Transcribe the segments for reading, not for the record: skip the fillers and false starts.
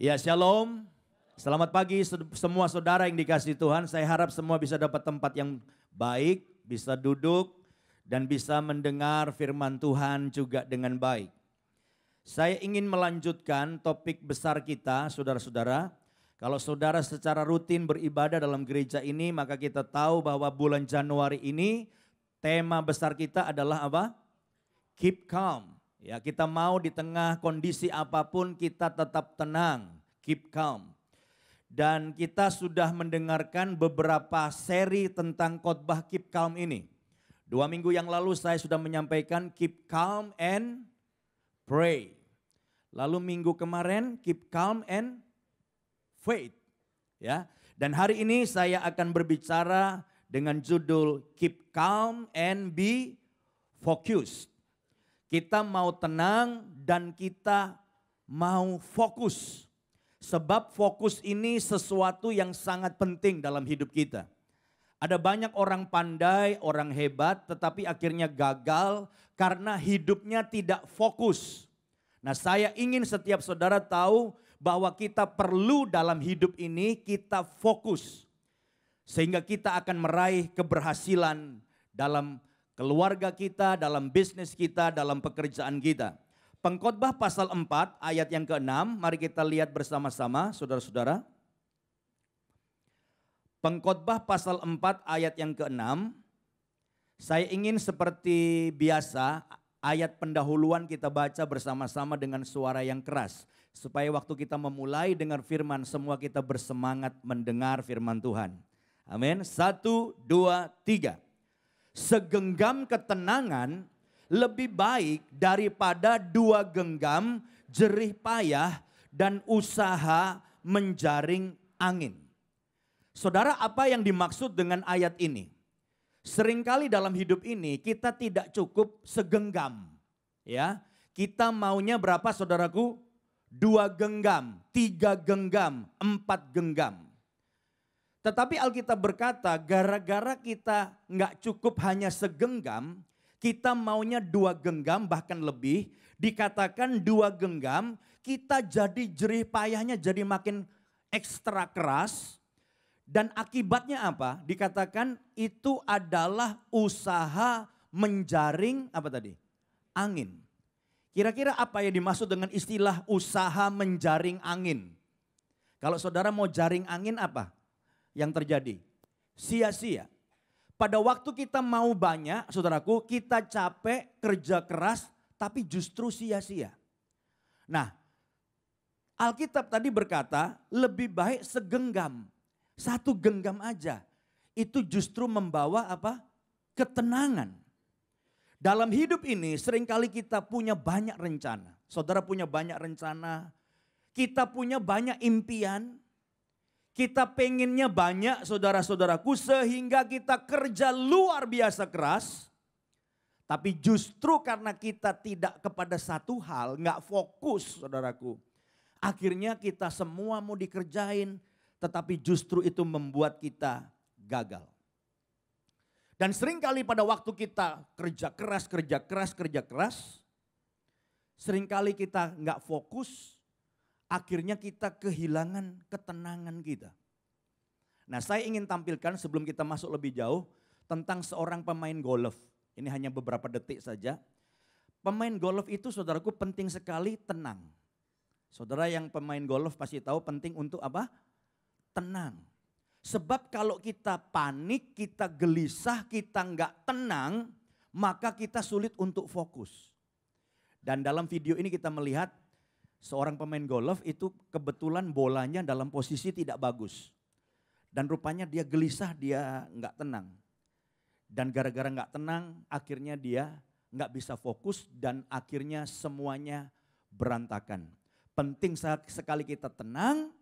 Ya, shalom. Selamat pagi semua saudara yang dikasihi Tuhan. Saya harap semua bisa dapat tempat yang baik, bisa duduk dan bisa mendengar firman Tuhan juga dengan baik. Saya ingin melanjutkan topik besar kita, saudara-saudara. Kalau saudara secara rutin beribadah dalam gereja ini, maka kita tahu bahwa bulan Januari ini tema besar kita adalah apa? Keep calm. Ya, kita mau di tengah kondisi apapun kita tetap tenang, keep calm. Dan kita sudah mendengarkan beberapa seri tentang khotbah keep calm ini. 2 minggu yang lalu saya sudah menyampaikan keep calm and pray. Lalu minggu kemarin keep calm and faith. Ya. Dan hari ini saya akan berbicara dengan judul keep calm and be focused. Kita mau tenang dan kita mau fokus. Sebab fokus ini sesuatu yang sangat penting dalam hidup kita. Ada banyak orang pandai, orang hebat, tetapi akhirnya gagal karena hidupnya tidak fokus. Nah, saya ingin setiap saudara tahu bahwa kita perlu dalam hidup ini kita fokus. Sehingga kita akan meraih keberhasilan dalam keluarga kita, dalam bisnis kita, dalam pekerjaan kita. Pengkhotbah pasal 4 ayat yang ke-6, mari kita lihat bersama-sama saudara-saudara. Pengkhotbah pasal 4 ayat yang ke-6, saya ingin seperti biasa ayat pendahuluan kita baca bersama-sama dengan suara yang keras. Supaya waktu kita memulai dengar firman, semua kita bersemangat mendengar firman Tuhan. Amin. 1, 2, 3. Segenggam ketenangan lebih baik daripada 2 genggam jerih payah dan usaha menjaring angin. Saudara, apa yang dimaksud dengan ayat ini? Seringkali dalam hidup ini kita tidak cukup segenggam. Ya, kita maunya berapa saudaraku? 2 genggam, 3 genggam, 4 genggam. Tetapi Alkitab berkata gara-gara kita nggak cukup hanya segenggam, kita maunya 2 genggam bahkan lebih. Dikatakan 2 genggam, kita jadi jerih payahnya jadi makin ekstra keras. Dan akibatnya apa? Dikatakan itu adalah usaha menjaring apa tadi? Angin. Kira-kira apa yang dimaksud dengan istilah usaha menjaring angin? Kalau saudara mau jaring angin apa yang terjadi? Sia-sia. Pada waktu kita mau banyak, saudaraku, kita capek, kerja keras, tapi justru sia-sia. Nah, Alkitab tadi berkata lebih baik segenggam. 1 genggam aja. Itu justru membawa apa? Ketenangan. Dalam hidup ini seringkali kita punya banyak rencana. Saudara punya banyak rencana. Kita punya banyak impian. Kita pengennya banyak saudara-saudaraku sehingga kita kerja luar biasa keras. Tapi justru karena kita tidak kepada satu hal, nggak fokus saudaraku. Akhirnya kita semua mau dikerjain, tetapi justru itu membuat kita gagal. Dan seringkali pada waktu kita kerja keras, seringkali kita nggak fokus. Akhirnya kita kehilangan ketenangan kita. Nah, saya ingin tampilkan sebelum kita masuk lebih jauh tentang seorang pemain golf. Ini hanya beberapa detik saja. Pemain golf itu saudaraku penting sekali tenang. Saudara yang pemain golf pasti tahu penting untuk apa? Tenang. Sebab kalau kita panik, kita gelisah, kita nggak tenang, maka kita sulit untuk fokus. Dan dalam video ini kita melihat seorang pemain golf itu kebetulan bolanya dalam posisi tidak bagus. Dan rupanya dia gelisah, dia nggak tenang. Dan gara-gara nggak tenang akhirnya dia nggak bisa fokus dan akhirnya semuanya berantakan. Penting sekali kita tenang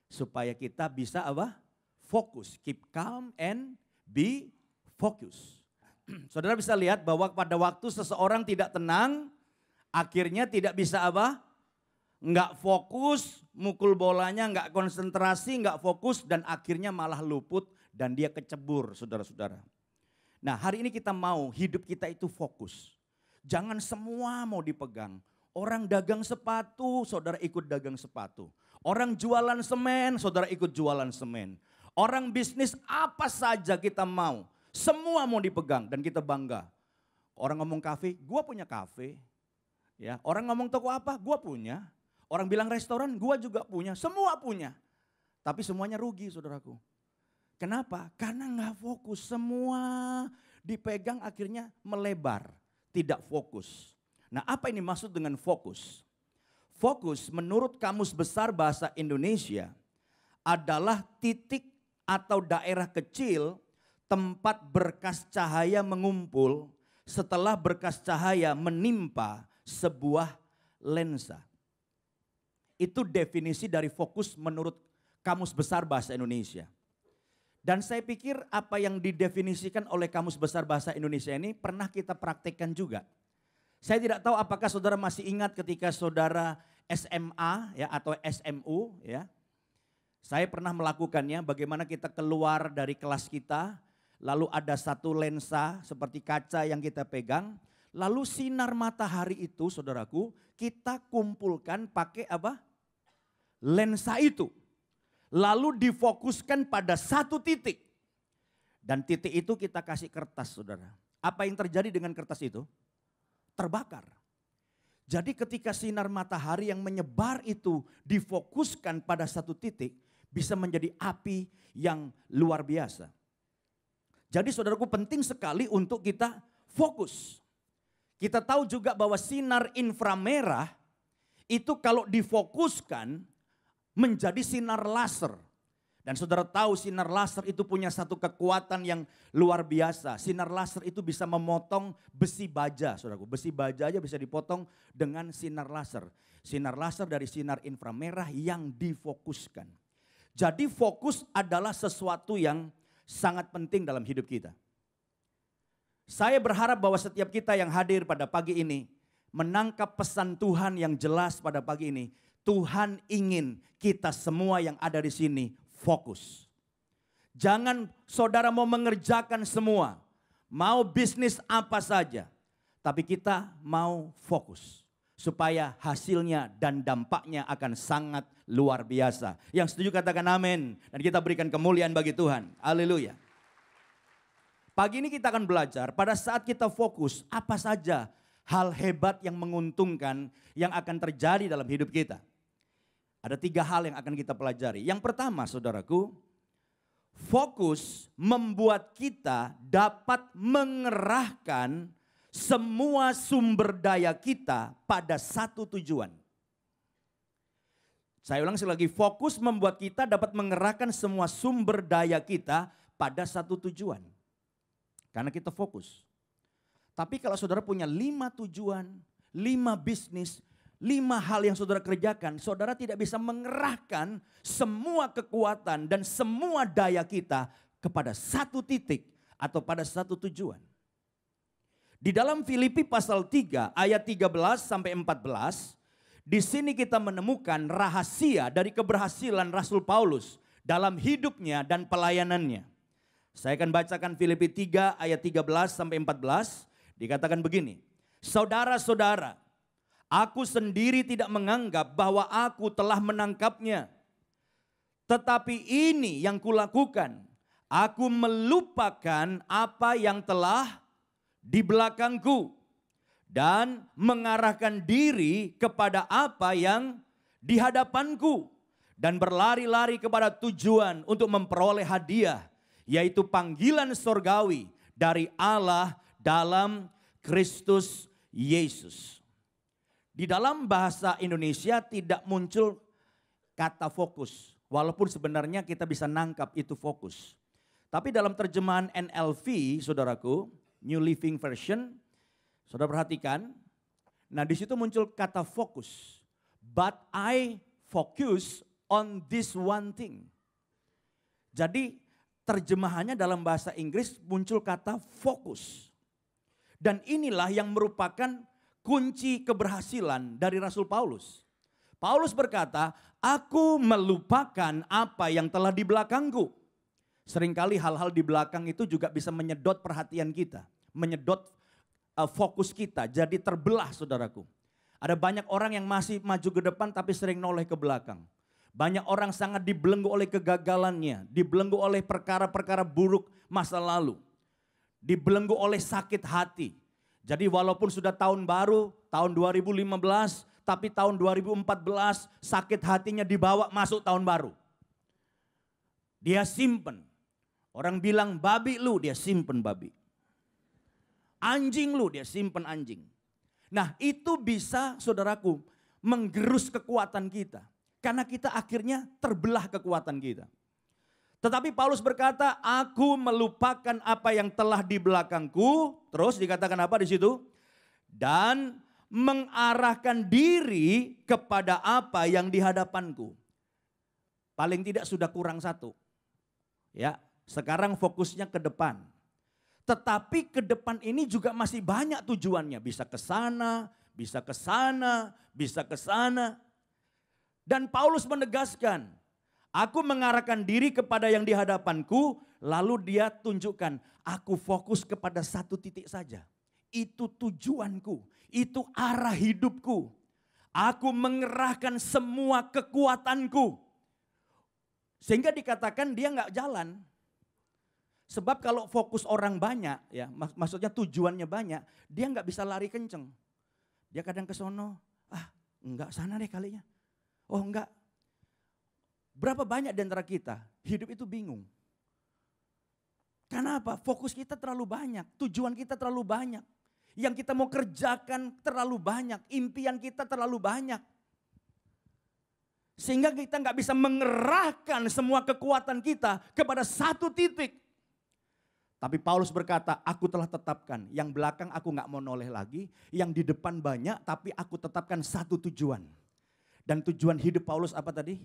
supaya kita bisa apa? Fokus. Keep calm and be focused. Saudara bisa lihat bahwa pada waktu seseorang tidak tenang akhirnya tidak bisa apa? Nggak fokus, mukul bolanya nggak konsentrasi, nggak fokus dan akhirnya malah luput dan dia kecebur saudara-saudara. Nah, hari ini kita mau hidup kita itu fokus. Jangan semua mau dipegang. Orang dagang sepatu, saudara ikut dagang sepatu. Orang jualan semen, saudara ikut jualan semen. Orang bisnis apa saja kita mau. Semua mau dipegang dan kita bangga. Orang ngomong kafe, gua punya kafe. Ya, orang ngomong toko apa, gua punya. Orang bilang restoran, gua juga punya. Semua punya. Tapi semuanya rugi, saudaraku. Kenapa? Karena nggak fokus. Semua dipegang akhirnya melebar. Tidak fokus. Nah, apa ini maksud dengan fokus? Fokus menurut Kamus Besar Bahasa Indonesia adalah titik atau daerah kecil tempat berkas cahaya mengumpul setelah berkas cahaya menimpa sebuah lensa. Itu definisi dari fokus menurut Kamus Besar Bahasa Indonesia. Dan saya pikir apa yang didefinisikan oleh Kamus Besar Bahasa Indonesia ini pernah kita praktekkan juga. Saya tidak tahu apakah saudara masih ingat ketika saudara SMA ya atau SMU ya. Saya pernah melakukannya, bagaimana kita keluar dari kelas kita, lalu ada satu lensa seperti kaca yang kita pegang, lalu sinar matahari itu saudaraku kita kumpulkan pakai apa? Lensa itu. Lalu difokuskan pada satu titik. Dan titik itu kita kasih kertas saudara. Apa yang terjadi dengan kertas itu? Terbakar. Jadi ketika sinar matahari yang menyebar itu difokuskan pada satu titik, bisa menjadi api yang luar biasa. Jadi saudaraku penting sekali untuk kita fokus. Kita tahu juga bahwa sinar inframerah itu kalau difokuskan menjadi sinar laser. Dan saudara tahu sinar laser itu punya satu kekuatan yang luar biasa. Sinar laser itu bisa memotong besi baja, saudaraku. Besi baja aja bisa dipotong dengan sinar laser. Sinar laser dari sinar inframerah yang difokuskan. Jadi fokus adalah sesuatu yang sangat penting dalam hidup kita. Saya berharap bahwa setiap kita yang hadir pada pagi ini menangkap pesan Tuhan yang jelas pada pagi ini. Tuhan ingin kita semua yang ada di sini fokus. Jangan saudara mau mengerjakan semua. Mau bisnis apa saja. Tapi kita mau fokus. Supaya hasilnya dan dampaknya akan sangat luar biasa. Yang setuju katakan amin. Dan kita berikan kemuliaan bagi Tuhan. Haleluya. Pagi ini kita akan belajar pada saat kita fokus apa saja hal hebat yang menguntungkan yang akan terjadi dalam hidup kita. Ada 3 hal yang akan kita pelajari. Yang pertama saudaraku, fokus membuat kita dapat mengerahkan semua sumber daya kita pada satu tujuan. Saya ulang sekali lagi, fokus membuat kita dapat mengerahkan semua sumber daya kita pada satu tujuan. Karena kita fokus. Tapi kalau saudara punya 5 tujuan, 5 bisnis, 5 hal yang saudara kerjakan, saudara tidak bisa mengerahkan semua kekuatan dan semua daya kita kepada satu titik atau pada satu tujuan. Di dalam Filipi pasal 3 ayat 13 sampai 14, di sini kita menemukan rahasia dari keberhasilan Rasul Paulus dalam hidupnya dan pelayanannya. Saya akan bacakan Filipi 3 ayat 13 sampai 14, dikatakan begini. Saudara-saudara, aku sendiri tidak menganggap bahwa aku telah menangkapnya. Tetapi ini yang kulakukan. Aku melupakan apa yang telah di belakangku. Dan mengarahkan diri kepada apa yang di hadapanku. Dan berlari-lari kepada tujuan untuk memperoleh hadiah. Yaitu panggilan sorgawi dari Allah dalam Kristus Yesus. Di dalam bahasa Indonesia tidak muncul kata fokus. Walaupun sebenarnya kita bisa nangkap itu fokus. Tapi dalam terjemahan NLV, saudaraku, New Living Version, saudara perhatikan. Nah di situ muncul kata fokus. But I focus on this one thing. Jadi terjemahannya dalam bahasa Inggris muncul kata fokus. Dan inilah yang merupakan kunci keberhasilan dari Rasul Paulus. Paulus berkata, aku melupakan apa yang telah di belakangku. Seringkali hal-hal di belakang itu juga bisa menyedot perhatian kita. Menyedot fokus kita, jadi terbelah saudaraku. Ada banyak orang yang masih maju ke depan tapi sering noleh ke belakang. Banyak orang sangat dibelenggu oleh kegagalannya, dibelenggu oleh perkara-perkara buruk masa lalu, dibelenggu oleh sakit hati. Jadi walaupun sudah tahun baru, tahun 2015, tapi tahun 2014 sakit hatinya dibawa masuk tahun baru. Dia simpen. Orang bilang babi lu, dia simpen babi. Anjing lu, dia simpen anjing. Nah itu bisa saudaraku menggerus kekuatan kita. Karena kita akhirnya terbelah kekuatan kita. Tetapi Paulus berkata, aku melupakan apa yang telah di belakangku. Terus dikatakan apa di situ? Dan mengarahkan diri kepada apa yang di hadapanku. Paling tidak sudah kurang satu. Ya, sekarang fokusnya ke depan. Tetapi ke depan ini juga masih banyak tujuannya. Bisa ke sana, bisa ke sana, bisa ke sana. Dan Paulus menegaskan, aku mengarahkan diri kepada yang di hadapanku, lalu dia tunjukkan, aku fokus kepada satu titik saja. Itu tujuanku, itu arah hidupku. Aku mengerahkan semua kekuatanku. Sehingga dikatakan dia nggak jalan. Sebab kalau fokus orang banyak, ya maksudnya tujuannya banyak, dia nggak bisa lari kenceng. Dia kadang ke sono, enggak sana deh kalinya. Oh enggak. Berapa banyak di antara kita hidup itu bingung. Karena apa? Fokus kita terlalu banyak, tujuan kita terlalu banyak. Yang kita mau kerjakan terlalu banyak, impian kita terlalu banyak. Sehingga kita nggak bisa mengerahkan semua kekuatan kita kepada satu titik. Tapi Paulus berkata, aku telah tetapkan, yang belakang aku nggak mau noleh lagi, yang di depan banyak, tapi aku tetapkan satu tujuan. Dan tujuan hidup Paulus apa tadi?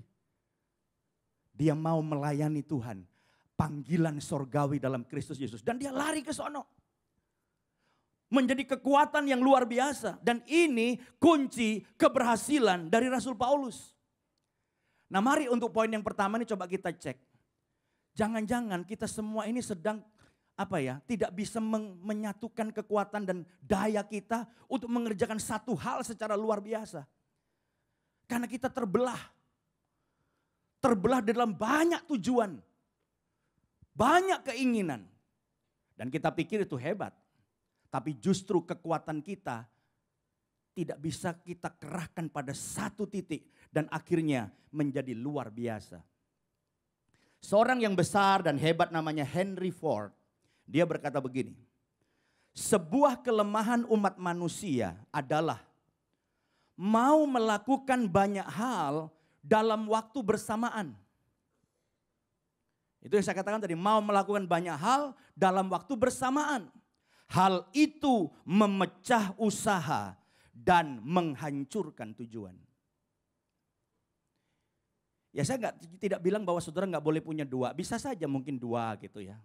Dia mau melayani Tuhan. Panggilan sorgawi dalam Kristus Yesus. Dan dia lari ke sono. Menjadi kekuatan yang luar biasa. Dan ini kunci keberhasilan dari Rasul Paulus. Nah mari untuk poin yang pertama ini coba kita cek. Jangan-jangan kita semua ini sedang tidak bisa menyatukan kekuatan dan daya kita untuk mengerjakan satu hal secara luar biasa. Karena kita terbelah. Terbelah dalam banyak tujuan. Banyak keinginan. Dan kita pikir itu hebat. Tapi justru kekuatan kita tidak bisa kita kerahkan pada satu titik. Dan akhirnya menjadi luar biasa. Seorang yang besar dan hebat namanya Henry Ford. Dia berkata begini. Sebuah kelemahan umat manusia adalah mau melakukan banyak hal dalam waktu bersamaan. Itu yang saya katakan tadi, mau melakukan banyak hal dalam waktu bersamaan. Hal itu memecah usaha dan menghancurkan tujuan. Ya saya tidak bilang bahwa saudara nggak boleh punya dua, bisa saja mungkin dua gitu ya.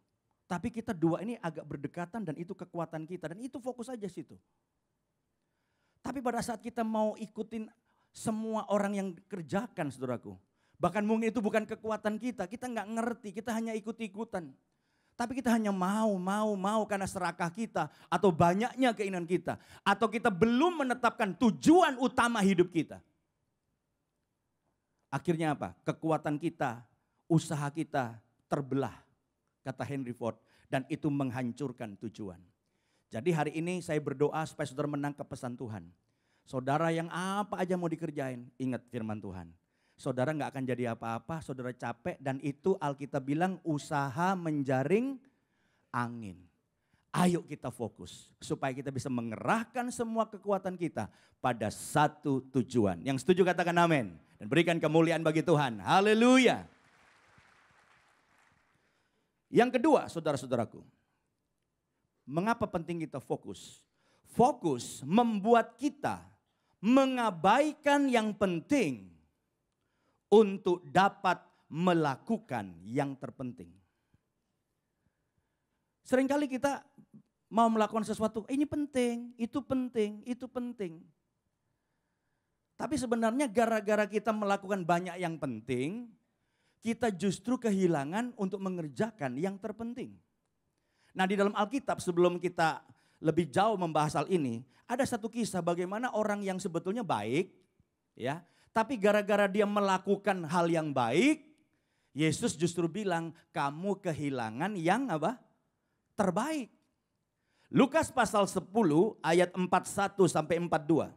Tapi kita dua ini agak berdekatan dan itu kekuatan kita dan itu fokus aja situ. Tapi pada saat kita mau ikutin semua orang yang kerjakan saudaraku. Bahkan mungkin itu bukan kekuatan kita nggak ngerti, kita hanya ikut-ikutan. Tapi kita hanya mau karena serakah kita atau banyaknya keinginan kita. Atau kita belum menetapkan tujuan utama hidup kita. Akhirnya apa? Kekuatan kita, usaha kita terbelah, kata Henry Ford. Dan itu menghancurkan tujuan. Jadi hari ini saya berdoa supaya saudara menangkap pesan Tuhan. Saudara yang apa aja mau dikerjain, ingat firman Tuhan. Saudara gak akan jadi apa-apa, saudara capek dan itu Alkitab bilang usaha menjaring angin. Ayo kita fokus supaya kita bisa mengerahkan semua kekuatan kita pada satu tujuan. Yang setuju katakan amin. Dan berikan kemuliaan bagi Tuhan. Haleluya. Yang kedua saudara-saudaraku. Mengapa penting kita fokus? Fokus membuat kita mengabaikan yang penting untuk dapat melakukan yang terpenting. Seringkali kita mau melakukan sesuatu, ini penting, itu penting, itu penting. Tapi sebenarnya gara-gara kita melakukan banyak yang penting, kita justru kehilangan untuk mengerjakan yang terpenting. Nah di dalam Alkitab sebelum kita lebih jauh membahas hal ini, ada satu kisah bagaimana orang yang sebetulnya baik, ya, Tapi gara-gara dia melakukan hal yang baik, Yesus justru bilang, kamu kehilangan yang apa? Terbaik. Lukas pasal 10 ayat 41 sampai 42.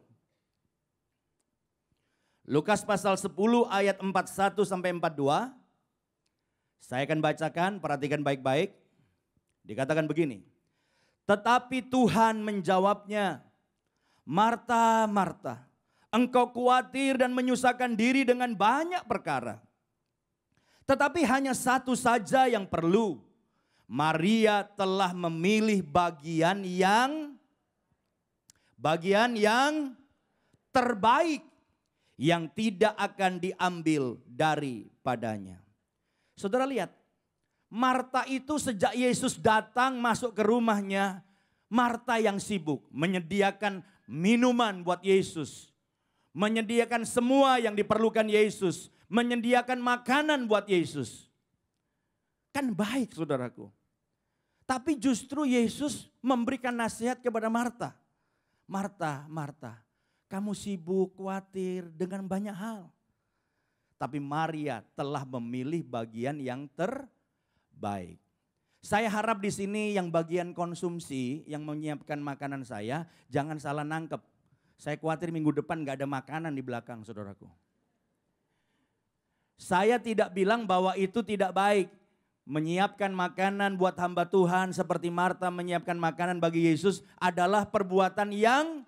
Lukas pasal 10 ayat 41 sampai 42. Saya akan bacakan, perhatikan baik-baik. Dikatakan begini. Tetapi Tuhan menjawabnya, Marta, Marta, engkau khawatir dan menyusahkan diri dengan banyak perkara. Tetapi hanya satu saja yang perlu. Maria telah memilih bagian yang terbaik, yang tidak akan diambil daripadanya. Saudara lihat, Marta itu sejak Yesus datang masuk ke rumahnya, Marta yang sibuk menyediakan minuman buat Yesus, menyediakan semua yang diperlukan Yesus, menyediakan makanan buat Yesus. Kan baik saudaraku. Tapi justru Yesus memberikan nasihat kepada Marta. Marta, Marta, kamu sibuk, khawatir dengan banyak hal. Tapi Maria telah memilih bagian yang terbaik. Saya harap di sini yang bagian konsumsi, yang menyiapkan makanan saya, jangan salah nangkep. Saya khawatir minggu depan gak ada makanan di belakang saudaraku. Saya tidak bilang bahwa itu tidak baik. Menyiapkan makanan buat hamba Tuhan seperti Marta menyiapkan makanan bagi Yesus adalah perbuatan yang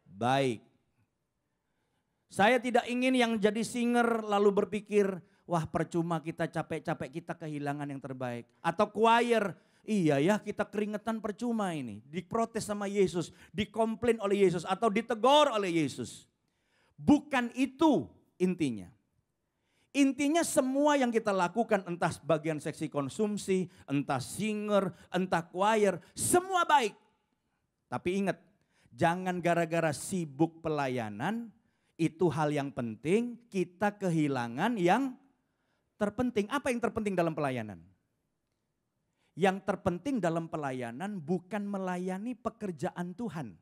baik. Saya tidak ingin yang jadi singer lalu berpikir, wah percuma kita capek-capek kita kehilangan yang terbaik. Atau choir, iya ya kita keringetan percuma ini. Diprotes sama Yesus, dikomplain oleh Yesus atau ditegur oleh Yesus. Bukan itu intinya. Intinya semua yang kita lakukan entah bagian seksi konsumsi, entah singer, entah choir, semua baik. Tapi ingat, jangan gara-gara sibuk pelayanan, itu hal yang penting, kita kehilangan yang terpenting. Apa yang terpenting dalam pelayanan? Yang terpenting dalam pelayanan bukan melayani pekerjaan Tuhan.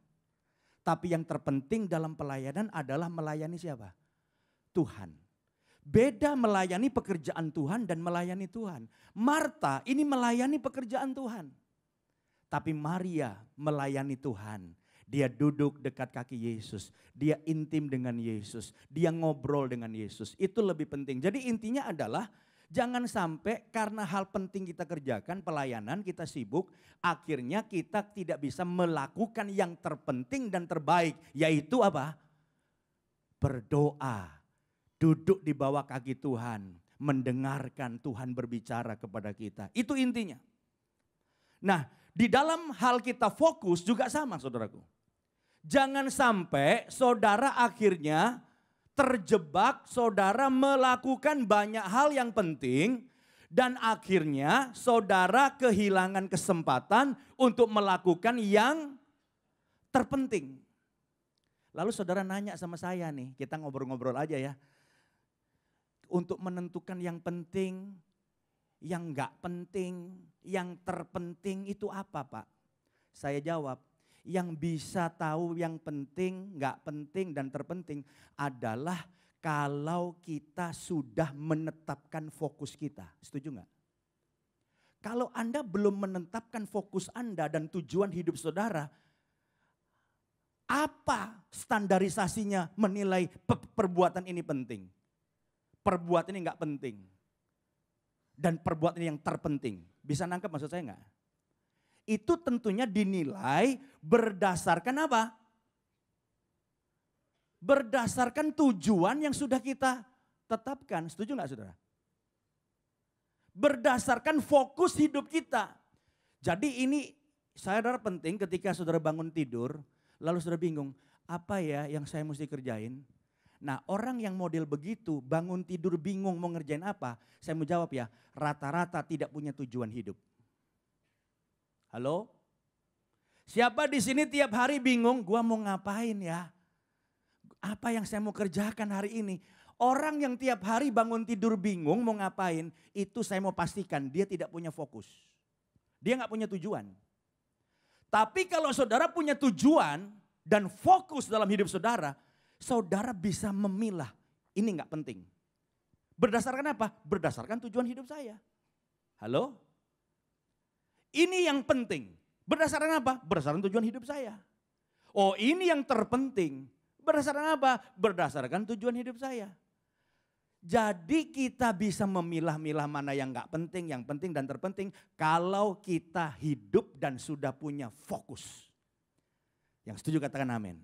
Tapi yang terpenting dalam pelayanan adalah melayani siapa? Tuhan. Beda melayani pekerjaan Tuhan dan melayani Tuhan. Marta ini melayani pekerjaan Tuhan. Tapi Maria melayani Tuhan. Dia duduk dekat kaki Yesus. Dia intim dengan Yesus. Dia ngobrol dengan Yesus. Itu lebih penting. Jadi intinya adalah jangan sampai karena hal penting kita kerjakan, pelayanan kita sibuk. Akhirnya kita tidak bisa melakukan yang terpenting dan terbaik. Yaitu apa? Berdoa. Duduk di bawah kaki Tuhan. Mendengarkan Tuhan berbicara kepada kita. Itu intinya. Nah, di dalam hal kita fokus juga sama saudaraku. Jangan sampai saudara akhirnya terjebak, saudara melakukan banyak hal yang penting. Dan akhirnya saudara kehilangan kesempatan untuk melakukan yang terpenting. Lalu saudara nanya sama saya nih, kita ngobrol-ngobrol aja ya. Untuk menentukan yang penting, yang enggak penting, yang terpenting itu apa Pak? Saya jawab, yang bisa tahu yang penting, enggak penting dan terpenting adalah kalau kita sudah menetapkan fokus kita. Setuju enggak? Kalau Anda belum menetapkan fokus Anda dan tujuan hidup saudara, apa standarisasinya menilai perbuatan ini penting? Perbuatan ini enggak penting. Dan perbuatan yang terpenting. Bisa nangkep maksud saya enggak? Itu tentunya dinilai berdasarkan apa? Berdasarkan tujuan yang sudah kita tetapkan. Setuju enggak saudara? Berdasarkan fokus hidup kita. Jadi ini saudara penting ketika saudara bangun tidur. Lalu saudara bingung, apa ya yang saya mesti kerjain? Nah orang yang model begitu bangun tidur bingung mau ngerjain apa. Saya mau jawab ya, rata-rata tidak punya tujuan hidup. Halo? Siapa di sini tiap hari bingung, gua mau ngapain ya? Apa yang saya mau kerjakan hari ini? Orang yang tiap hari bangun tidur bingung mau ngapain, itu saya mau pastikan dia tidak punya fokus. Dia gak punya tujuan. Tapi kalau saudara punya tujuan dan fokus dalam hidup saudara, saudara bisa memilah ini nggak penting. Berdasarkan apa? Berdasarkan tujuan hidup saya. Halo? Ini yang penting. Berdasarkan apa? Berdasarkan tujuan hidup saya. Oh, ini yang terpenting. Berdasarkan apa? Berdasarkan tujuan hidup saya. Jadi kita bisa memilah-milah mana yang nggak penting, yang penting dan terpenting kalau kita hidup dan sudah punya fokus. Yang setuju katakan amin.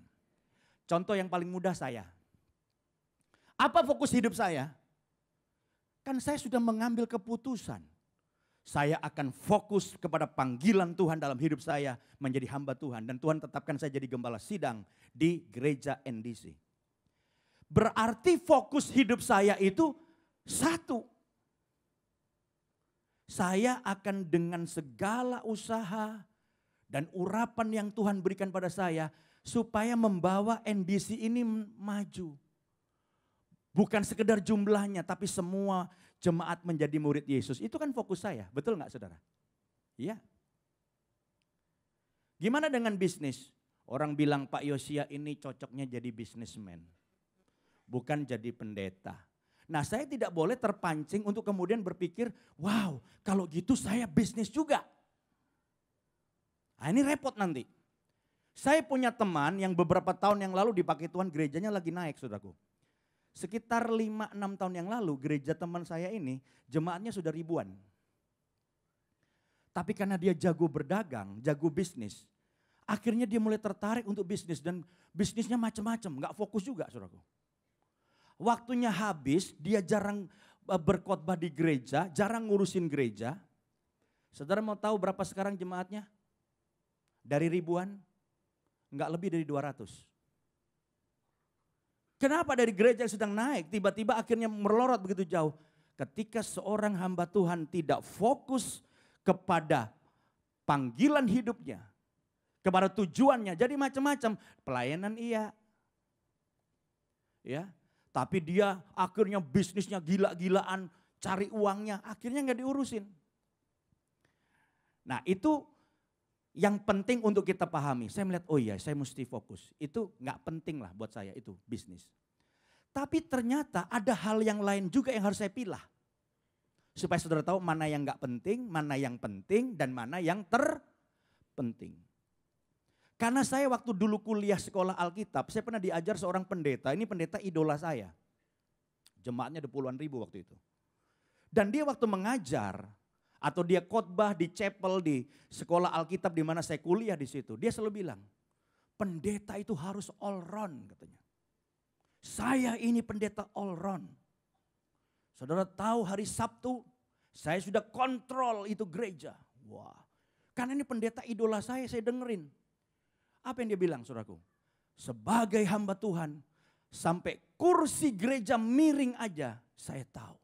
Contoh yang paling mudah saya. Apa fokus hidup saya? Kan saya sudah mengambil keputusan. Saya akan fokus kepada panggilan Tuhan dalam hidup saya menjadi hamba Tuhan. Dan Tuhan tetapkan saya jadi gembala sidang di gereja NDC. Berarti fokus hidup saya itu satu. Saya akan dengan segala usaha dan urapan yang Tuhan berikan pada saya supaya membawa NDC ini maju. Bukan sekedar jumlahnya tapi semua jemaat menjadi murid Yesus. Itu kan fokus saya, betul gak saudara? Iya. Gimana dengan bisnis? Orang bilang Pak Yosia ini cocoknya jadi bisnismen. Bukan jadi pendeta. Nah, saya tidak boleh terpancing untuk kemudian berpikir, wow, kalau gitu saya bisnis juga. Nah, ini repot nanti. Saya punya teman yang beberapa tahun yang lalu dipakai Tuhan gerejanya lagi naik, saudaraku. Sekitar 5-6 tahun yang lalu gereja teman saya ini jemaatnya sudah ribuan. Tapi karena dia jago berdagang, jago bisnis, akhirnya dia mulai tertarik untuk bisnis dan bisnisnya macam-macam, gak fokus juga, saudaraku. Waktunya habis, dia jarang berkhotbah di gereja, jarang ngurusin gereja. Saudara mau tahu berapa sekarang jemaatnya? Dari ribuan, enggak lebih dari 200. Kenapa dari gereja yang sedang naik, tiba-tiba akhirnya melorot begitu jauh? Ketika seorang hamba Tuhan tidak fokus kepada panggilan hidupnya, kepada tujuannya, jadi macam-macam. Pelayanan iya. Ya. Tapi dia akhirnya bisnisnya gila-gilaan, cari uangnya, akhirnya nggak diurusin. Nah itu yang penting untuk kita pahami. Saya melihat, oh iya saya mesti fokus. Itu nggak penting lah buat saya itu bisnis. Tapi ternyata ada hal yang lain juga yang harus saya pilah. Supaya saudara tahu mana yang nggak penting, mana yang penting, dan mana yang terpenting. Karena saya waktu dulu kuliah sekolah Alkitab, saya pernah diajar seorang pendeta, ini pendeta idola saya. Jemaatnya ada puluhan ribu waktu itu. Dan dia waktu mengajar, atau dia khotbah di chapel, di sekolah Alkitab di mana saya kuliah di situ. Dia selalu bilang, pendeta itu harus all round katanya. Saya ini pendeta all round. Saudara tahu hari Sabtu, saya sudah kontrol itu gereja. Wah, karena ini pendeta idola saya dengerin. Apa yang dia bilang saudaraku? Sebagai hamba Tuhan, sampai kursi gereja miring aja saya tahu.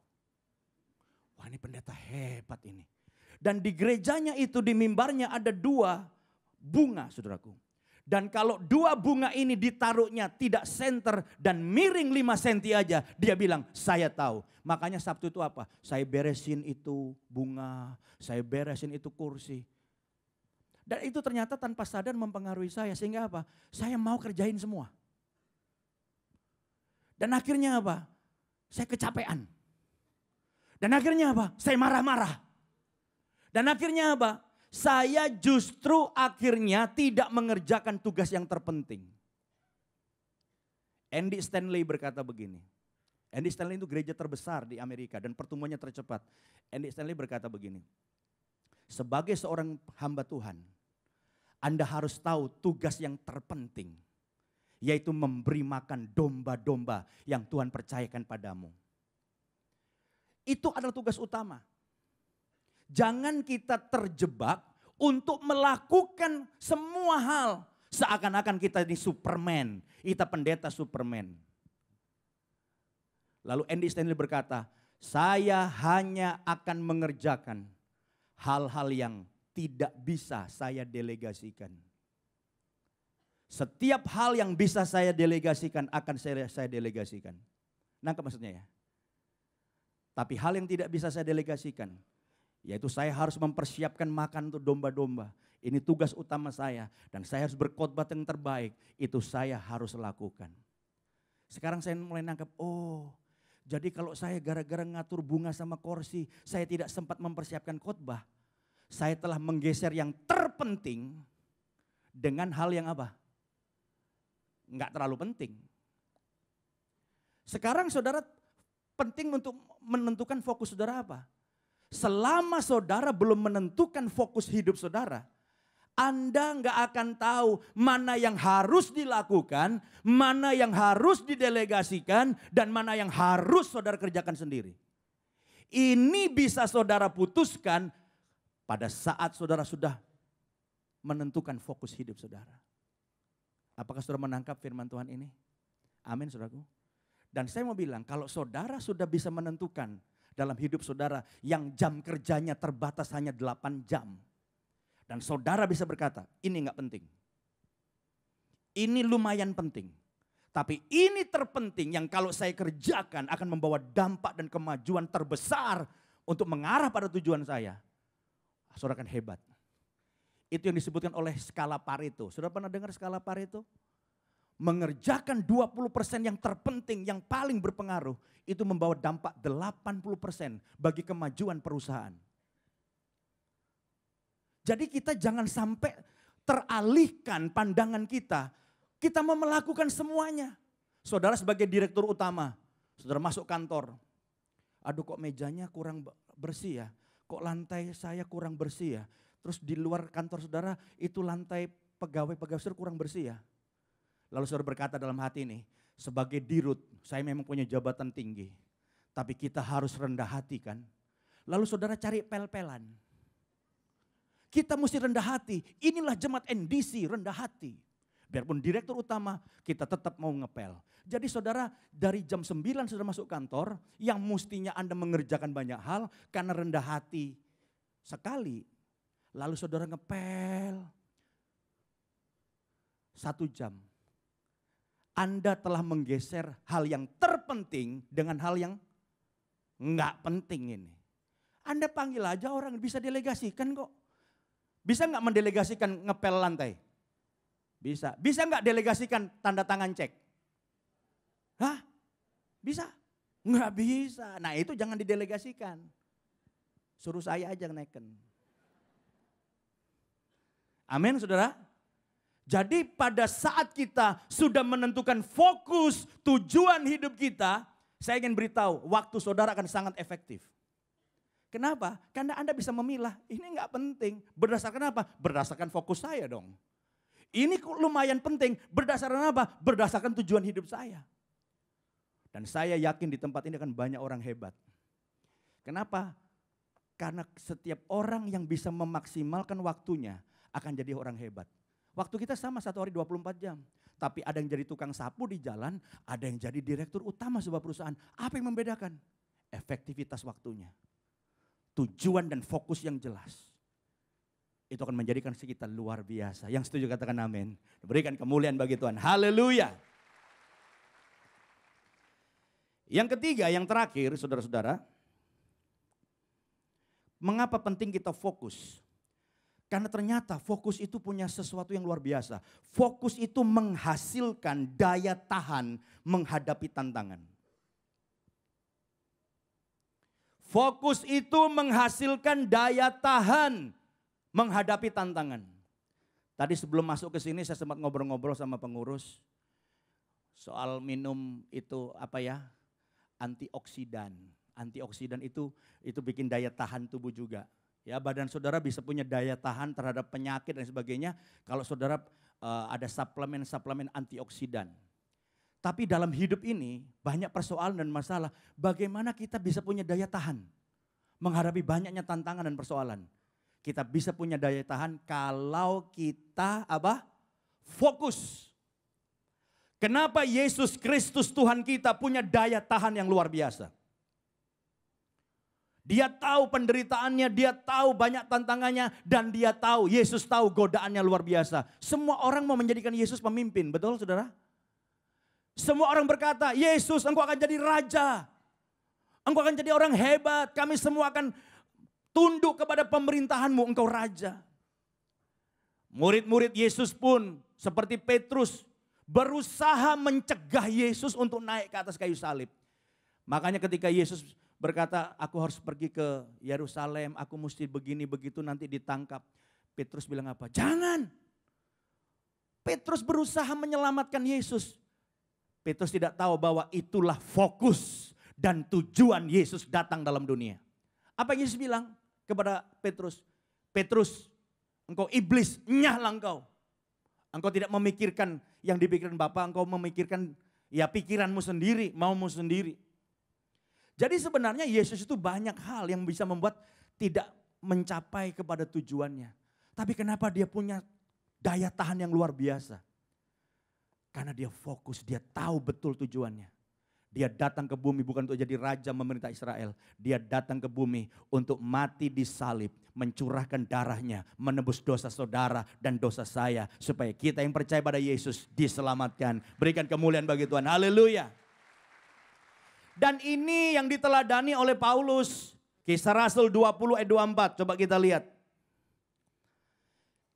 Wah ini pendeta hebat ini. Dan di gerejanya itu di mimbarnya ada 2 bunga saudaraku. Dan kalau 2 bunga ini ditaruhnya tidak senter dan miring 5 senti aja, dia bilang saya tahu. Makanya Sabtu itu apa? Saya beresin itu bunga, saya beresin itu kursi. Dan itu ternyata tanpa sadar mempengaruhi saya. Sehingga apa? Saya mau kerjain semua. Dan akhirnya apa? Saya kecapean. Dan akhirnya apa? Saya marah-marah. Dan akhirnya apa? Saya justru akhirnya tidak mengerjakan tugas yang terpenting. Andy Stanley berkata begini. Andy Stanley itu gereja terbesar di Amerika dan pertumbuhannya tercepat. Andy Stanley berkata begini. Sebagai seorang hamba Tuhan, Anda harus tahu tugas yang terpenting, yaitu memberi makan domba-domba yang Tuhan percayakan padamu. Itu adalah tugas utama. Jangan kita terjebak untuk melakukan semua hal seakan-akan kita ini Superman, kita pendeta Superman. Lalu Andy Stanley berkata, saya hanya akan mengerjakan hal-hal yang tidak bisa saya delegasikan. Setiap hal yang bisa saya delegasikan akan saya delegasikan. Nangkep maksudnya ya? Tapi hal yang tidak bisa saya delegasikan, yaitu saya harus mempersiapkan makan untuk domba-domba. Ini tugas utama saya dan saya harus berkhotbah yang terbaik. Itu saya harus lakukan. Sekarang saya mulai nangkep, oh jadi kalau saya gara-gara ngatur bunga sama kursi, saya tidak sempat mempersiapkan khotbah. Saya telah menggeser yang terpenting dengan hal yang apa? Enggak terlalu penting. Sekarang saudara penting untuk menentukan fokus saudara apa? Selama saudara belum menentukan fokus hidup saudara, Anda nggak akan tahu mana yang harus dilakukan, mana yang harus didelegasikan, dan mana yang harus saudara kerjakan sendiri. Ini bisa saudara putuskan pada saat saudara sudah menentukan fokus hidup saudara. Apakah saudara menangkap firman Tuhan ini? Amin saudaraku. Dan saya mau bilang kalau saudara sudah bisa menentukan dalam hidup saudara yang jam kerjanya terbatas hanya 8 jam. Dan saudara bisa berkata, ini enggak penting. Ini lumayan penting. Tapi ini terpenting yang kalau saya kerjakan akan membawa dampak dan kemajuan terbesar untuk mengarah pada tujuan saya. Saudara akan hebat. Itu yang disebutkan oleh skala Pareto. Saudara pernah dengar skala Pareto? Mengerjakan 20% yang terpenting, yang paling berpengaruh. Itu membawa dampak 80% bagi kemajuan perusahaan. Jadi kita jangan sampai teralihkan pandangan kita. Kita mau melakukan semuanya. Saudara sebagai direktur utama, saudara masuk kantor. Aduh kok mejanya kurang bersih ya. Kok lantai saya kurang bersih ya. Terus di luar kantor saudara itu lantai pegawai-pegawai saudara kurang bersih ya. Lalu saudara berkata dalam hati ini, sebagai dirut saya memang punya jabatan tinggi. Tapi kita harus rendah hati kan. Lalu saudara cari pel-pelan. Kita mesti rendah hati. Inilah jemaat NDC, rendah hati. Biarpun direktur utama, kita tetap mau ngepel. Jadi saudara, dari jam 9 sudah masuk kantor, yang mestinya Anda mengerjakan banyak hal, karena rendah hati sekali. Lalu saudara ngepel 1 jam. Anda telah menggeser hal yang terpenting dengan hal yang enggak penting ini. Anda panggil aja orang, bisa delegasikan kok. Bisa nggak mendelegasikan ngepel lantai? Bisa. Bisa nggak delegasikan tanda tangan cek? Hah? Bisa? Nggak bisa. Nah itu jangan didelegasikan. Suruh saya aja naikin. Amin saudara? Jadi pada saat kita sudah menentukan fokus tujuan hidup kita, saya ingin beritahu waktu saudara akan sangat efektif. Kenapa? Karena Anda bisa memilah, ini enggak penting. Berdasarkan apa? Berdasarkan fokus saya dong. Ini lumayan penting, berdasarkan apa? Berdasarkan tujuan hidup saya. Dan saya yakin di tempat ini akan banyak orang hebat. Kenapa? Karena setiap orang yang bisa memaksimalkan waktunya akan jadi orang hebat. Waktu kita sama 1 hari 24 jam. Tapi ada yang jadi tukang sapu di jalan, ada yang jadi direktur utama sebuah perusahaan. Apa yang membedakan? Efektivitas waktunya. Tujuan dan fokus yang jelas. Itu akan menjadikan kita luar biasa. Yang setuju katakan amin. Berikan kemuliaan bagi Tuhan. Haleluya. Yang ketiga, yang terakhir saudara-saudara. Mengapa penting kita fokus? Karena ternyata fokus itu punya sesuatu yang luar biasa. Fokus itu menghasilkan daya tahan menghadapi tantangan. Fokus itu menghasilkan daya tahan menghadapi tantangan. Tadi sebelum masuk ke sini saya sempat ngobrol-ngobrol sama pengurus soal minum itu apa ya? Antioksidan. Antioksidan itu bikin daya tahan tubuh juga. Ya, badan saudara bisa punya daya tahan terhadap penyakit dan sebagainya kalau saudara ada suplemen-suplemen antioksidan. Tapi dalam hidup ini banyak persoalan dan masalah. Bagaimana kita bisa punya daya tahan menghadapi banyaknya tantangan dan persoalan. Kita bisa punya daya tahan kalau kita apa? Fokus. Kenapa Yesus Kristus Tuhan kita punya daya tahan yang luar biasa? Dia tahu penderitaannya, dia tahu banyak tantangannya, dan dia tahu, Yesus tahu godaannya luar biasa. Semua orang mau menjadikan Yesus pemimpin, betul saudara? Semua orang berkata, Yesus engkau akan jadi raja. Engkau akan jadi orang hebat, kami semua akan tunduk kepada pemerintahanmu, engkau raja. Murid-murid Yesus pun seperti Petrus berusaha mencegah Yesus untuk naik ke atas kayu salib. Makanya ketika Yesus berkata, aku harus pergi ke Yerusalem, aku mesti begini begitu nanti ditangkap. Petrus bilang apa? Jangan. Petrus berusaha menyelamatkan Yesus. Petrus tidak tahu bahwa itulah fokus dan tujuan Yesus datang dalam dunia. Apa yang Yesus bilang kepada Petrus? Petrus, engkau iblis, nyahlah engkau. Engkau tidak memikirkan yang dipikirkan Bapa, engkau memikirkan ya pikiranmu sendiri, maumu sendiri. Jadi sebenarnya Yesus itu banyak hal yang bisa membuat tidak mencapai kepada tujuannya. Tapi kenapa dia punya daya tahan yang luar biasa? Karena dia fokus, dia tahu betul tujuannya. Dia datang ke bumi bukan untuk jadi raja memerintah Israel. Dia datang ke bumi untuk mati di salib, mencurahkan darahnya, menebus dosa saudara dan dosa saya. Supaya kita yang percaya pada Yesus diselamatkan. Berikan kemuliaan bagi Tuhan. Haleluya. Dan ini yang diteladani oleh Paulus. Kisah Rasul 20 ayat 24. Coba kita lihat.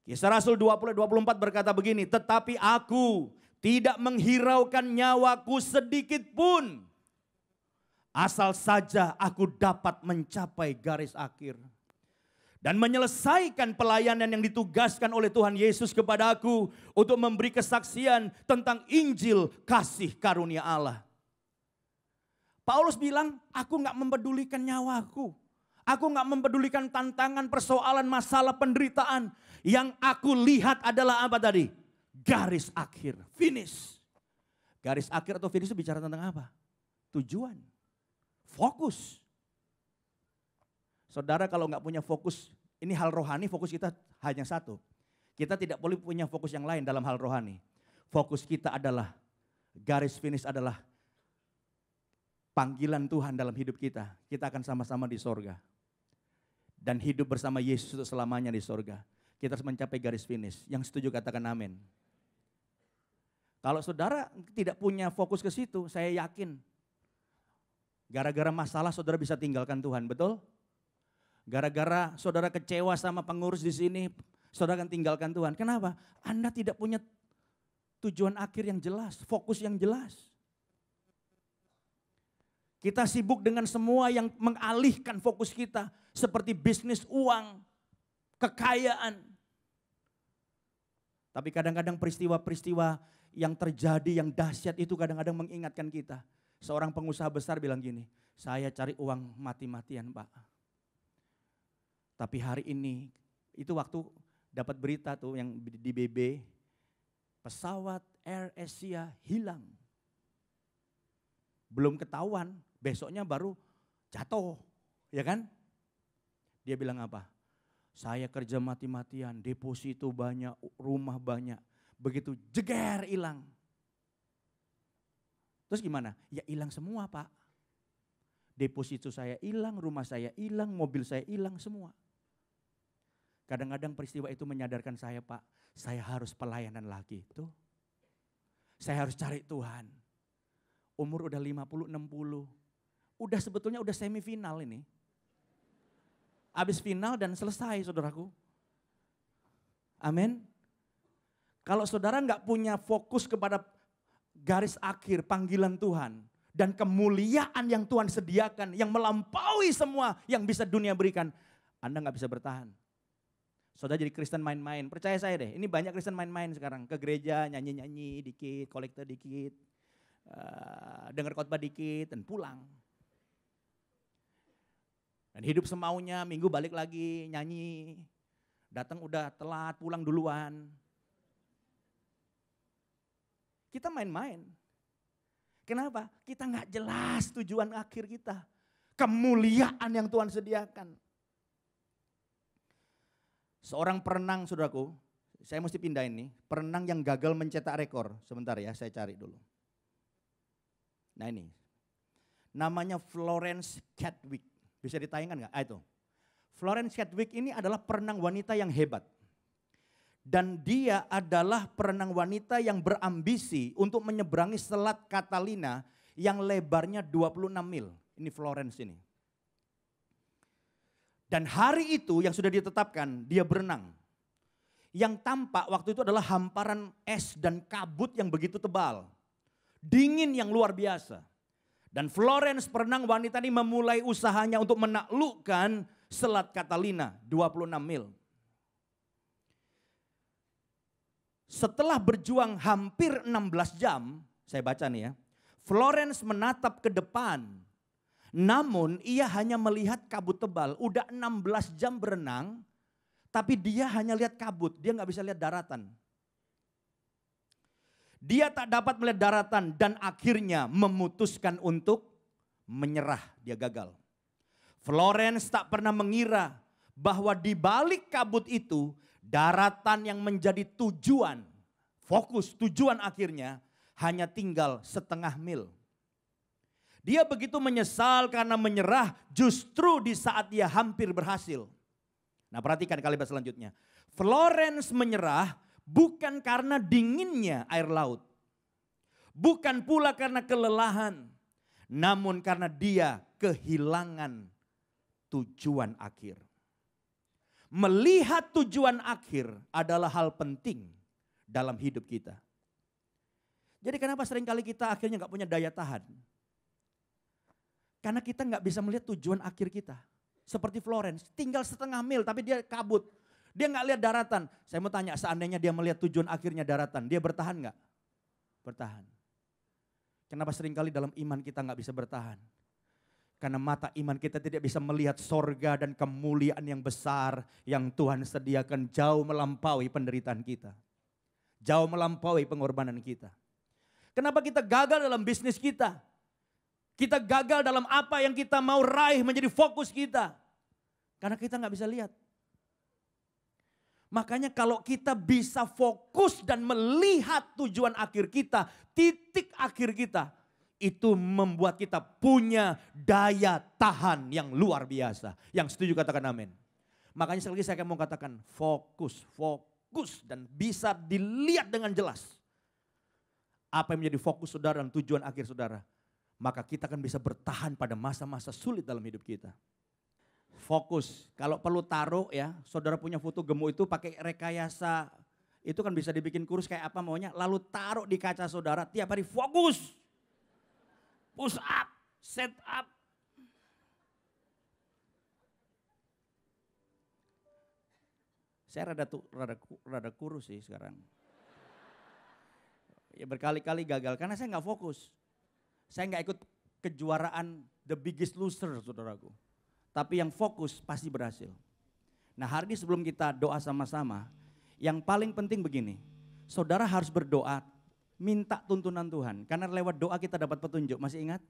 Kisah Rasul 20 ayat 24 berkata begini. Tetapi aku tidak menghiraukan nyawaku sedikit pun. Asal saja aku dapat mencapai garis akhir. Dan menyelesaikan pelayanan yang ditugaskan oleh Tuhan Yesus kepada aku. Untuk memberi kesaksian tentang Injil kasih karunia Allah. Paulus bilang, aku gak mempedulikan nyawaku. Aku gak mempedulikan tantangan, persoalan, masalah, penderitaan. Yang aku lihat adalah apa tadi? Garis akhir, finish. Garis akhir atau finish itu bicara tentang apa? Tujuan, fokus. Saudara kalau nggak punya fokus, ini hal rohani, fokus kita hanya satu. Kita tidak boleh punya fokus yang lain dalam hal rohani. Fokus kita adalah, garis finish adalah panggilan Tuhan dalam hidup kita. Kita akan sama-sama di sorga. Dan hidup bersama Yesus untuk selamanya di sorga. Kita harus mencapai garis finish. Yang setuju katakan amin. Kalau saudara tidak punya fokus ke situ, saya yakin gara-gara masalah saudara bisa tinggalkan Tuhan, betul? Gara-gara saudara kecewa sama pengurus di sini, saudara akan tinggalkan Tuhan. Kenapa? Anda tidak punya tujuan akhir yang jelas, fokus yang jelas. Kita sibuk dengan semua yang mengalihkan fokus kita, seperti bisnis, uang, kekayaan. Tapi kadang-kadang peristiwa-peristiwa yang terjadi, yang dahsyat itu kadang-kadang mengingatkan kita. Seorang pengusaha besar bilang gini, saya cari uang mati-matian Pak. Tapi hari ini, itu waktu dapat berita tuh yang di BB, pesawat Air Asia hilang. Belum ketahuan, besoknya baru jatuh, ya kan? Dia bilang apa? Saya kerja mati-matian, deposito banyak, rumah banyak. Begitu jeger hilang. Terus gimana? Ya hilang semua Pak. Deposito saya hilang, rumah saya hilang, mobil saya hilang semua. Kadang-kadang peristiwa itu menyadarkan saya Pak, saya harus pelayanan lagi. Tuh. Saya harus cari Tuhan. Umur udah 50, 60. Udah sebetulnya udah semifinal ini. Habis final dan selesai saudaraku. Amin. Kalau saudara nggak punya fokus kepada garis akhir panggilan Tuhan. Dan kemuliaan yang Tuhan sediakan, yang melampaui semua yang bisa dunia berikan. Anda nggak bisa bertahan. Saudara jadi Kristen main-main, percaya saya deh. Ini banyak Kristen main-main sekarang. Ke gereja nyanyi-nyanyi dikit, kolektor dikit. Dengar khotbah dikit dan pulang. Dan hidup semaunya, minggu balik lagi nyanyi. Datang udah telat, pulang duluan. Kita main-main. Kenapa? Kita nggak jelas tujuan akhir kita. Kemuliaan yang Tuhan sediakan. Seorang perenang saudaraku, saya mesti pindah ini. Perenang yang gagal mencetak rekor. Sebentar ya, saya cari dulu. Nah ini. Namanya Florence Chadwick. Bisa ditayangkan nggak? Itu. Florence Chadwick ini adalah perenang wanita yang hebat. Dan dia adalah perenang wanita yang berambisi untuk menyeberangi Selat Catalina yang lebarnya 26 mil. Ini Florence ini. Dan hari itu yang sudah ditetapkan dia berenang. Yang tampak waktu itu adalah hamparan es dan kabut yang begitu tebal. Dingin yang luar biasa. Dan Florence, perenang wanita ini memulai usahanya untuk menaklukkan Selat Catalina, 26 mil. Setelah berjuang hampir 16 jam, saya baca nih ya. Florence menatap ke depan. Namun ia hanya melihat kabut tebal. Udah 16 jam berenang, tapi dia hanya lihat kabut, dia nggak bisa lihat daratan. Dia tak dapat melihat daratan dan akhirnya memutuskan untuk menyerah, dia gagal. Florence tak pernah mengira bahwa di balik kabut itu daratan yang menjadi tujuan, fokus tujuan akhirnya hanya tinggal setengah mil. Dia begitu menyesal karena menyerah justru di saat dia hampir berhasil. Nah, perhatikan kalimat selanjutnya. Florence menyerah bukan karena dinginnya air laut. Bukan pula karena kelelahan. Namun karena dia kehilangan tujuan akhir. Melihat tujuan akhir adalah hal penting dalam hidup kita. Jadi kenapa seringkali kita akhirnya gak punya daya tahan? Karena kita gak bisa melihat tujuan akhir kita. Seperti Florence, tinggal setengah mil tapi dia kabut. Dia gak lihat daratan. Saya mau tanya, seandainya dia melihat tujuan akhirnya daratan, dia bertahan gak? Bertahan. Kenapa seringkali dalam iman kita gak bisa bertahan? Karena mata iman kita tidak bisa melihat sorga dan kemuliaan yang besar yang Tuhan sediakan jauh melampaui penderitaan kita. Jauh melampaui pengorbanan kita. Kenapa kita gagal dalam bisnis kita? Kita gagal dalam apa yang kita mau raih menjadi fokus kita. Karena kita gak bisa lihat. Makanya kalau kita bisa fokus dan melihat tujuan akhir kita, titik akhir kita, itu membuat kita punya daya tahan yang luar biasa. Yang setuju katakan amin. Makanya sekali lagi saya mau katakan fokus, fokus dan bisa dilihat dengan jelas. Apa yang menjadi fokus saudara dan tujuan akhir saudara. Maka kita akan bisa bertahan pada masa-masa sulit dalam hidup kita. Fokus, kalau perlu taruh ya, saudara punya foto gemuk itu pakai rekayasa, itu kan bisa dibikin kurus kayak apa maunya, lalu taruh di kaca saudara, tiap hari fokus. Push up, set up. Saya rada kurus sih sekarang. Ya berkali-kali gagal karena saya nggak fokus. Saya nggak ikut kejuaraan The Biggest Loser saudaraku. Tapi yang fokus pasti berhasil. Nah hari ini sebelum kita doa sama-sama. Yang paling penting begini. Saudara harus berdoa minta tuntunan Tuhan. Karena lewat doa kita dapat petunjuk. Masih ingat?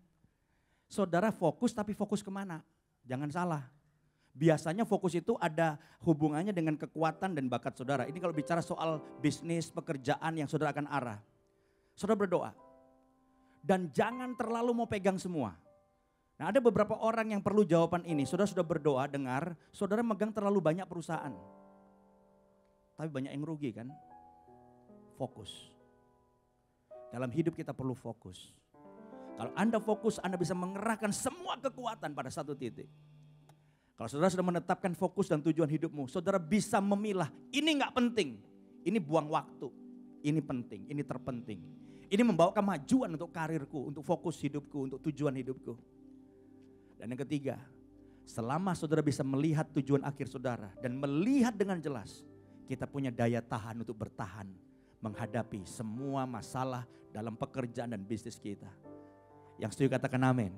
Saudara fokus tapi fokus kemana? Jangan salah. Biasanya fokus itu ada hubungannya dengan kekuatan dan bakat saudara. Ini kalau bicara soal bisnis, pekerjaan yang saudara akan arah. Saudara berdoa. Dan jangan terlalu mau pegang semua. Nah ada beberapa orang yang perlu jawaban ini. Saudara sudah berdoa, dengar, saudara megang terlalu banyak perusahaan. Tapi banyak yang rugi kan? Fokus. Dalam hidup kita perlu fokus. Kalau Anda fokus, Anda bisa mengerahkan semua kekuatan pada satu titik. Kalau saudara sudah menetapkan fokus dan tujuan hidupmu, saudara bisa memilah, ini gak penting, ini buang waktu, ini penting, ini terpenting. Ini membawa kemajuan untuk karirku, untuk fokus hidupku, untuk tujuan hidupku. Dan yang ketiga, selama saudara bisa melihat tujuan akhir saudara dan melihat dengan jelas, kita punya daya tahan untuk bertahan menghadapi semua masalah dalam pekerjaan dan bisnis kita. Yang setuju katakan amin.